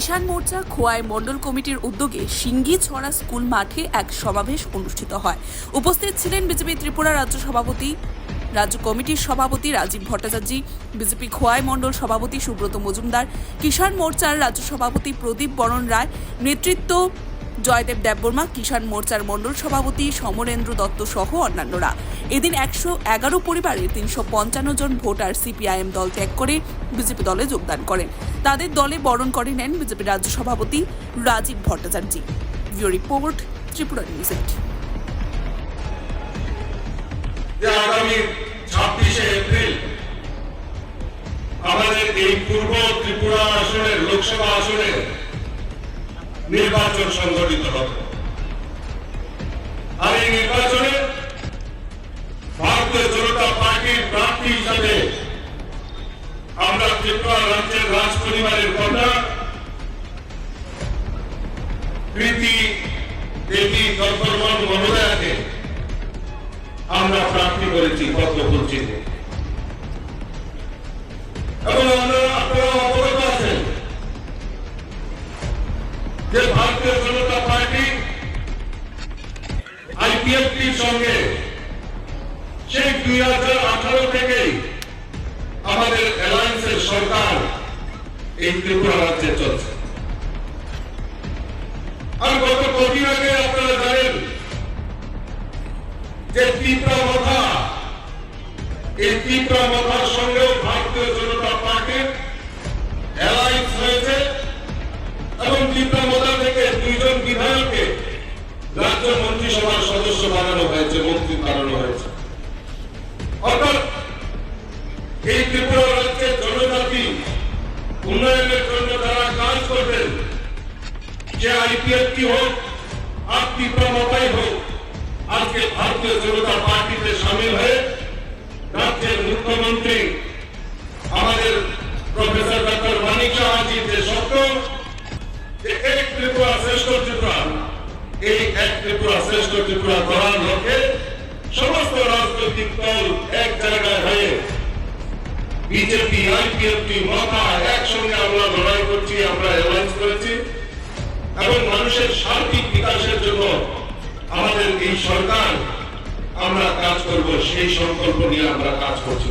কিষাণ মোর্চা খোয়াই মণ্ডল কমিটির উদ্যোগে সিঙ্গিছড়া স্কুল মাঠে এক সমাবেশ অনুষ্ঠিত হয়। উপস্থিত ছিলেন বিজেপি ত্রিপুরা রাজ্য কমিটির সভাপতি রাজীব ভট্টাচার্য, বিজেপি খোয়াই মণ্ডল সভাপতি সুব্রত মজুমদার, কিষাণ মোর্চার রাজ্য সভাপতি প্রদীপ বরণ রায়, নেতৃত্ব জয়দেব দেববর্মা, কিষাণ মোর্চার মণ্ডল সভাপতি সমরেন্দ্র দত্ত সহ অন্যান্যরা। এদিন 111 পরিবারের 355 জন ভোটার সিপিআইএম দল ত্যাগ করে বিজেপি দলে যোগদান করেন। তাদের দলে বরণ করে নেন বিজেপি রাজ্য সভাপতি Rajib Bhattacharya. Video report, Tripura news 8। আগামী 26শে এপ্রিল আমাদের এই পূর্ব ত্রিপুরা আসনের লোকসভা আসনে নির্বাচন সংগঠিত হবে। আর এই নির্বাচনে ভারতীয় জনতা পার্টির প্রার্থী হিসাবে আমরা ত্রিপুরা রাজ্যের রাজ পরিবারের কন্যা প্রীতি দেবী দত্তবর্মন মহোদয়াকে আমরা প্রার্থী করেছি পদ্মফুল চিহ্নে। এবং আপনারা অবগত আছেন যে ভারতীয় জনতা পার্টি আইপিএফটির সঙ্গে সেই 2018 থেকেই আমাদের অ্যালায়েন্সের সরকার এই ত্রিপুরা রাজ্যে চলছে। আর গত কদিন আগে আপনারা জানেন যে ত্রিপুরা মথা, এই ত্রিপুরা মথার সঙ্গেও ভারতীয় জনতা পার্টির অ্যালায়েন্স হয়েছে এবং ত্রিপুরা মথা থেকে 2 জন বিধায়ককে রাজ্য মন্ত্রিসভার সদস্য বানানো হয়েছে, মন্ত্রী বানানো হয়েছে। অর্থাৎ এই ত্রিপুরা রাজ্যের জনজাতি উন্নয়নের জন্য যারা কাজ করবেন, যে আইপিএফটি হোক আর ত্রিপুরা মথাই হোক, আজকে ভারতীয় জনতা পার্টিতে সামিল হয়ে রাজ্যের মুখ্যমন্ত্রী আমাদের প্রফেসর ডক্টর মানিক সাহাজি যে স্বপ্ন যে এক ত্রিপুরা শ্রেষ্ঠ ত্রিপুরা, এই এক ত্রিপুরা শ্রেষ্ঠ ত্রিপুরা গড়ার লক্ষ্যে সমস্ত রাজনৈতিক দল এক জায়গায় হয়ে বিজেপি, আইপিএফটি, মথা একসঙ্গে আমরা লড়াই করছি, আমরা অ্যালায়েন্স করেছি এবং মানুষের সার্বিক বিকাশের জন্য আমাদের এই সরকার আমরা কাজ করব, সেই সংকল্প নিয়ে আমরা কাজ করছি।